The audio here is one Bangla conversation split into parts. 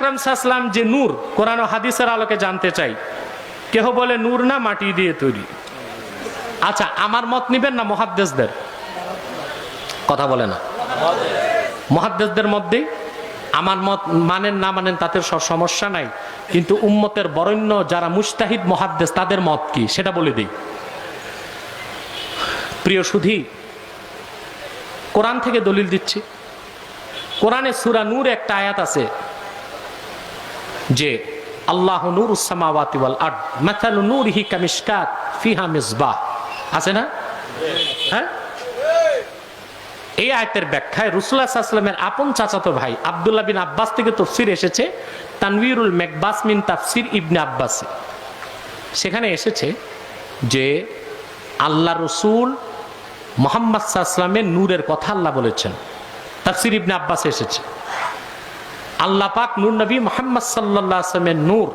আকরাম সাল্লাম যে নূর, কোরআন ও হাদিসের আলোকে জানতে চাই। কেহ বলে নূর না মাটি দিয়ে তৈরি। আচ্ছা, আমার মত নিবেন না মুহাদ্দিসদের? কথা বলে না। মুহাদ্দিসদের মধ্যে আমার মত মানেন না মানেন তাতে সমস্যা নাই, কিন্তু উম্মতের বরেণ্য যারা মুজতাহিদ মুহাদ্দিস তাদের মত কি সেটা বলে দিই। প্রিয় সুধী, কোরআন থেকে দলিল দিচ্ছি। কোরআনে সূরা নূর একটা আয়াত আছে যে আল্লাহু নূরুস সামাওয়াতি ওয়াল আরদ মাসালু নূরিহি কামিশকাত ফিহা মিসবাহ, আছে না? হ্যাঁ, এই আয়াতের ব্যাখ্যায় রাসূলুল্লাহ সাল্লাল্লাহু আলাইহি ওয়াসাল্লামের আপন চাচাতো ভাই আব্দুল্লাহ বিন আব্বাস থেকে তাফসীর এসেছে, তানবীরুল মাকবাস মিন তাফসীর ইবনে আব্বাস। সেখানে এসেছে যে আল্লাহ রাসূল মুহাম্মদ সাল্লাল্লাহু আলাইহি ওয়াসাল্লামের নূরের কথা আল্লাহ বলেছেন। তাফসীর ইবনে আব্বাস এসেছে আল্লাহ পাক নূর নবী মুহাম্মদ সাল্লাল্লাহু আলাইহি ওয়াসাল্লামের নূর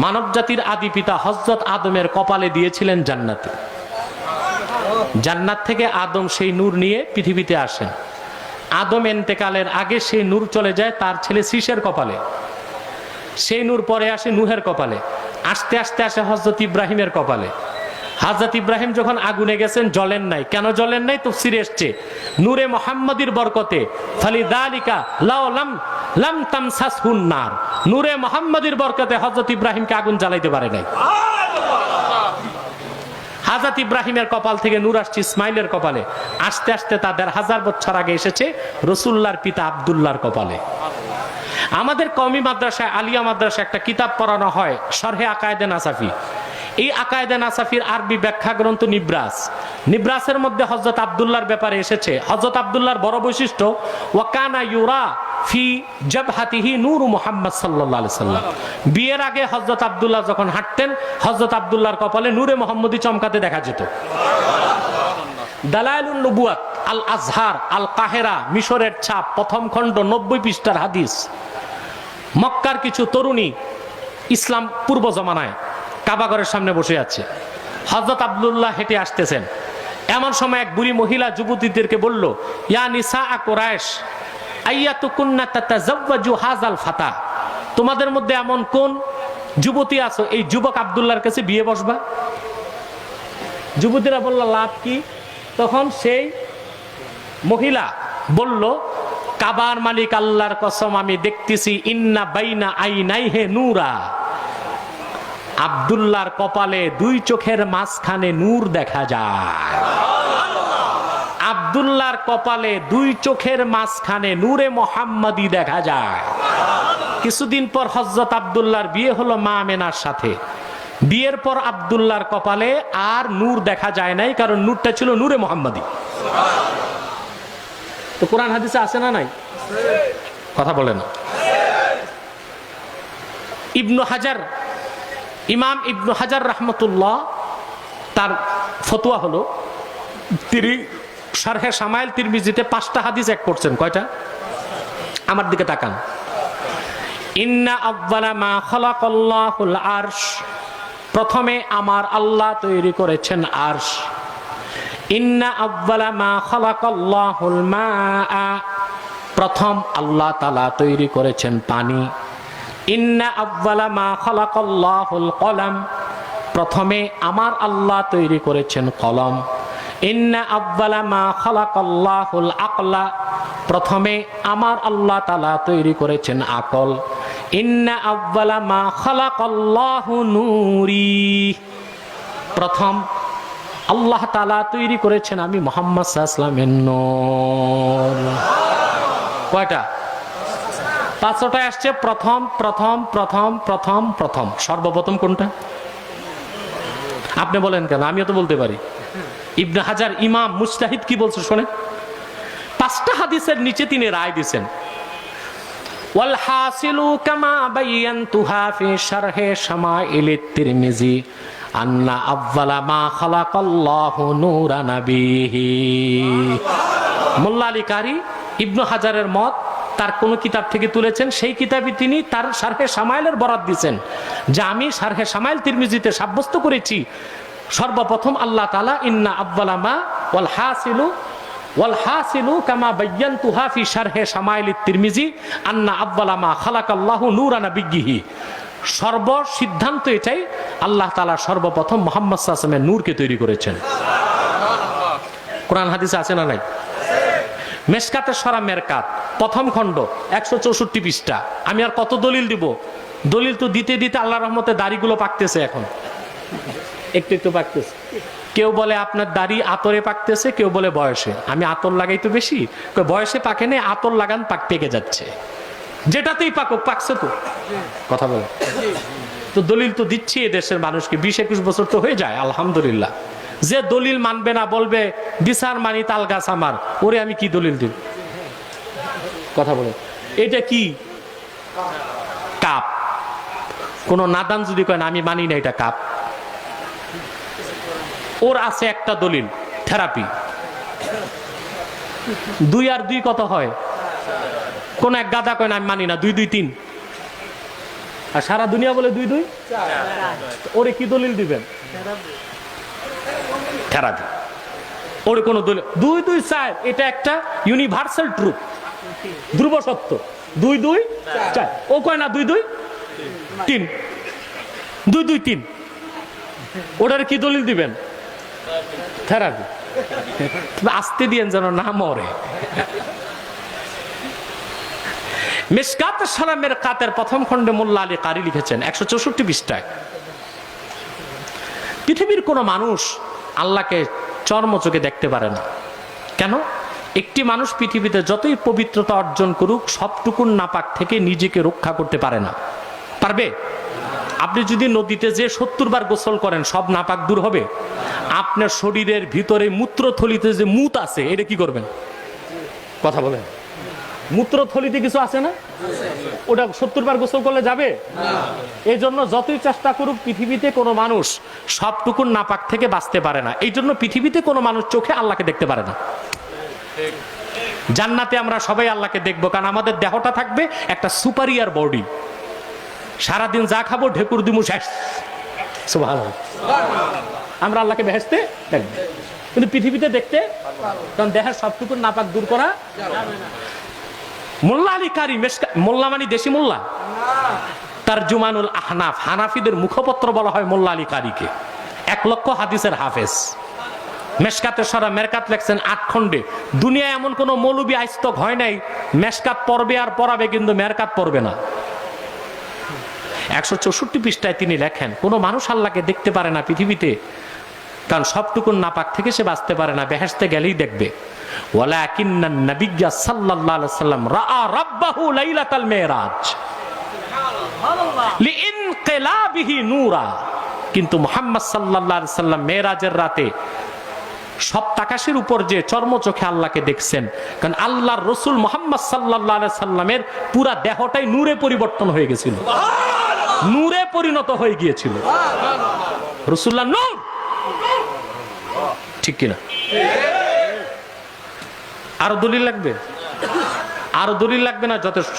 মানব জাতির আদি পিতা হযরত আদমের কপালে দিয়েছিলেন জান্নাতে। জান্নাত থেকে আদম সেই নূর নিয়ে পৃথিবীতে আসেন। আদম ইন্তেকালের আগে সেই নূর চলে যায় তার ছেলে শীষের কপালে। সেই নূর পরে আসে নূহের কপালে, আস্তে আস্তে আসে হযরত ইব্রাহিমের কপালে। হযরত ইব্রাহিম যখন আগুনে গেছেন জ্বলেন নাই। কেন জ্বলেন নাই? তাফসীরে এসেছে নূরে মুহাম্মাদির বরকতে, ফালিযালিকা লাউ লাম তামসাসহুন নার, নূরে মুহাম্মাদির বরকতে হযরত ইব্রাহিমকে আগুন জ্বালাইতে পারে নাই। হযরত ইব্রাহিমের কপাল থেকে নূর আসছে ইসমাইলের কপালে, আস্তে আস্তে তাদের 1000 বছর আগে এসেছে রাসূলুল্লাহর পিতা আব্দুল্লাহর কপালে। আমাদের কওমি মাদ্রাসায়, আলিয়া মাদ্রাসায় একটা কিতাব পড়ানো হয়, শরহে আকায়েদে নাসাফি। এই আকায়েদে নাসাফির আরবি ব্যাখ্যা গ্রন্থ নিব্রাস। নিব্রাসের মধ্যে হযরত আব্দুল্লাহর ব্যাপারে এসেছে। হযরত আব্দুল্লাহর বড় বৈশিষ্ট্য ওয়াকানা ইউরা ফি জাবহাতিহি নূর মুহাম্মদ সাল্লাল্লাহু আলাইহি সাল্লাম। বিয়ের আগে হযরত আব্দুল্লাহ যখন হাঁটতেন, হযরত আব্দুল্লাহর কপালে নূরে মুহাম্মদি চমকাতে দেখা যেত। দালাইলুন নবুয়াত, আল আজহার, আল কাহেরা, মিশরের ছাপ, প্রথম খণ্ড, 90 পৃষ্ঠার হাদিস। মক্কার কিছু তরুণী ইসলাম পূর্ব জমানায় কাবাগরের সামনে বসে আছে। হযরত আব্দুল্লাহ হেঁটে আসতেছেন। এমন সময় এক বুড়ি মহিলা যুবতীদেরকে বলল, ইয়া নিসা কুরাইশ আইয়াতুকুন্না তাতাযাওয়াজু হাযাল ফাতা, তোমাদের মধ্যে এমন কোন যুবতী আছো এই যুবক আব্দুল্লাহর কাছে বিয়ে বসবা? যুবতীরা বলল, লাভ কি? তখন সেই মহিলা বলল, কাবার মালিক আল্লাহর কসম, আমি দেখতেছি ইন্না বাইনা আইনাইহে নূরা, আব্দুল্লাহর কপালে 2 চোখের মাঝখানে নূর দেখা যায়। আব্দুল্লাহর কপালে 2 চোখের মাঝখানে নূরে মুহাম্মাদি দেখা যায়। কিছুদিন পর হযরত আব্দুল্লাহর বিয়ে হলো মা আমেনার সাথে। বিয়ের পর আব্দুল্লাহর কপালে আর নূর দেখা যায় নাই, কারণ নূরটা ছিল নূরে মুহাম্মাদি। তো কোরআন হাদিসে আছে না নাই? কথা বলে না। ইবনু হাজার, ইমাম ইবনু হাজার রাহমাতুল্লাহ, তার ফতোয়া হলো তিনি শারহে শামাইল তিরমিজিতে 5টা হাদিস এক করছেন। কয়টা? আমার দিকে তাকান। ইন্না আউয়ালা মা খালাকাল্লাহুল আরশ, প্রথমে আমার আল্লাহ তৈরি করেছেন আরশ। ইন্না আউয়ালা মা খালাকাল্লাহুল মাআ, প্রথম আল্লাহ তাআলা তৈরি করেছেন পানি। ইন্না আউয়ালা মা খালাকাল্লাহুল কলম, প্রথমে আমার আল্লাহ তৈরি করেছেন কলম। ইন্না আউয়ালা মা খালাকাল্লাহুল আকলা, প্রথমে আমার আল্লাহ তাআলা তৈরি করেছেন আকল। ইন্না আউয়ালা মা খালাকাল্লাহু নূরি, প্রথম আল্লাহ তাআলা তৈরি করেছেন আমি মুহাম্মদ সাল্লাল্লাহু আলাইহি ওয়াসাল্লামের নূর। কয়টা? 5টা আসছে। প্রথম প্রথম প্রথম প্রথম প্রথম, সর্বপ্রথম কোনটা? আপনি বলেন কেন? আমিও তো বলতে পারি। ইবনে হাজার ইমাম মুজতাহিদ কি বলছে শোনে। 5টা হাদিসের নিচে তিনি রায় দিয়েছেন। ওয়াল হাসিলু কামা বায়ানতুহা ফি শারহি শামাইলিত তিরমিজি আন্না আউয়ালা মা খালাকাল্লাহু নূরা নাবিহি। মোল্লা আলী কারি ইবনে হাজারের মত তার কোন কিতাব থেকে তুলেছেন, সেই কিতাবে তিনি তার শারহে শামাইলের বরাত দিয়েছেন যে আমি শারহে শামাইল তিরমিজিতে সাব্যস্ত করেছি সর্বপ্রথম আল্লাহ তাআলা ইন্না আউয়ালা মা ওয়াল হাসিলু ওয়াল হাসিলু কামা বায়্যানতুহা ফি শারহে শামাইলিত তিরমিজি আন্না আউয়ালা মা খালাকাল্লাহু নূরা নাবিয়্যিহি। সর্ব সিদ্ধান্ত এটাই, আল্লাহ তাআলা সর্বপ্রথম মুহাম্মদ সাল্লাল্লাহু আলাইহি ওয়াসাল্লামের নূরকে তৈরি করেছেন। কোরআন হাদিসে আছে না নাই? মেশকাতের সূরা মেরকাত প্রথম খণ্ড 164 পৃষ্ঠা। আমি আর কত দলিল দিব? দলিল তো দিতে দিতে আল্লাহর রহমতে দাড়িগুলো পাকতেছে, এখন একটু একটু পাকতেছে। কেউ বলে আপনার দাড়ি আতরে পাকতেছে, কেউ বলে বয়সে। আমি আতর লাগাই তো বেশি, বয়সে পাকে নেই, আতর লাগান পেকে যাচ্ছে। যেটাতেই পাকুক, পাকছে তো। কথা বলে তো দলিল তো দিচ্ছি এ দেশের মানুষকে, 20-21 বছর তো হয়ে যায় আলহামদুলিল্লাহ। যে দলিল মানবে না, বলবে বিচার মানি তাল গাছ আমার, ওরে আমি কি দলিল দিব? কথা বলে এটা কি কাপ? কোন নাদান যদি কয় না আমি মানি না এটা কাপ, ওর আছে একটা দলিল থেরাপি। 2 আর 2 কত হয়? কোন এক গাদা কয় না আমি মানি না, 2 2 3, আর সারা দুনিয়া বলে 2 2 4। ওরে কি দলিল দিবেন? থেরাপি। ওরে কোন দলিল 2 2 4, এটা একটা ইউনিভার্সাল ট্রুথ, ধ্রুব সত্য। 2 2 4, ও কয় না 2 2 3, 2 2 3। ওটার কি দলিল দিবেন? থেরাপি। আসতে দিয়েন যেন না মরে। মিশকাতুস সূরা মেরকাতের প্রথম খণ্ডে মোল্লা আলী কারি লিখেছেন 164 পৃষ্ঠায়, পৃথিবীর কোন মানুষ আল্লাহকে চর্মচোখে দেখতে পারে না। কেন? একটি মানুষ পৃথিবীতে যতই পবিত্রতা অর্জন করুক, সবটুকুন নাপাক থেকে নিজেকে রক্ষা করতে পারে না। পারবে? আপনি যদি নদীতে যে 70 বার গোসল করেন, সব নাপাক দূর হবে? আপনার শরীরের ভিতরে মূত্রথলিতে যে মুত আছে, এটা কি করবেন? কথা বলেন। মূত্রথলিতে কিছু আছে না, ওটা 70 বার গোসল করলে যাবে? এই জন্য যতই চেষ্টা করুক, পৃথিবীতে কোনো মানুষ সবটুকুন নাপাক থেকে বাঁচতে পারে না। এই জন্য পৃথিবীতে কোনো মানুষ চোখে আল্লাহকে দেখতে পারে না। জান্নাতে আমরা সবাই আল্লাহকে দেখবো, কারণ আমাদের দেহটা থাকবে একটা সুপারিয়ার বডি। সারাদিন যা খাবো ঢেকুর দিমু শেষ, সুবহানাল্লাহ। আমরা আল্লাহকে বেহেশতে দেখবো, কিন্তু পৃথিবীতে দেখতে, কারণ দেহের সবটুকুন নাপাক দূর করা যাবে না। মোল্লা আলী কারি, মোল্লা মানে দেশি মোল্লা, তারজুমানুল আহনাফ, হানাফিদের মুখপত্র বলা হয় মোল্লা আলী কারিকে। 1 লক্ষ হাদিসের হাফেজ। মেশকাতের সূরা মেরকাত লেখছেন 8 খণ্ডে। দুনিয়ায় এমন কোন মৌলবী আইস্তক হয় নাই মেশকাত পড়বে আর পড়াবে কিন্তু মেরকাত পড়বে না। 164 পৃষ্ঠায় তিনি লেখেন, কোন মানুষ আল্লাহকে দেখতে পারে না পৃথিবীতে, কারণ সবটুকুন নাপাক থেকে সে বাঁচতে পারে না। বেহেশতে গেলেই দেখবে। ওয়ালাকিন্নান নাবিয়্যা সাল্লাল্লাহু আলাইহি ওয়াসাল্লাম রাআ রাব্বাহু লাইলাতাল মিরাজ লিইনকিলাবিহি নূরা। কিন্তু মুহাম্মদ সাল্লাল্লাহু আলাইহি ওয়াসাল্লাম মেরাজের রাতে সপ্তাকাশের উপর যে চর্মচোখে আল্লাহকে দেখছেন, কারণ আল্লাহর রাসূল মুহাম্মদ সাল্লাল্লাহু আলাইহি সাল্লামের পুরা দেহটাই নূরে পরিবর্তন হয়ে গেছিল, নূরে পরিণত হয়ে গিয়েছিল। রাসূলুল্লাহ নূর, ঠিক কিনা? আরো দলিল লাগবে? আরো দলিল লাগবে না? যথেষ্ট।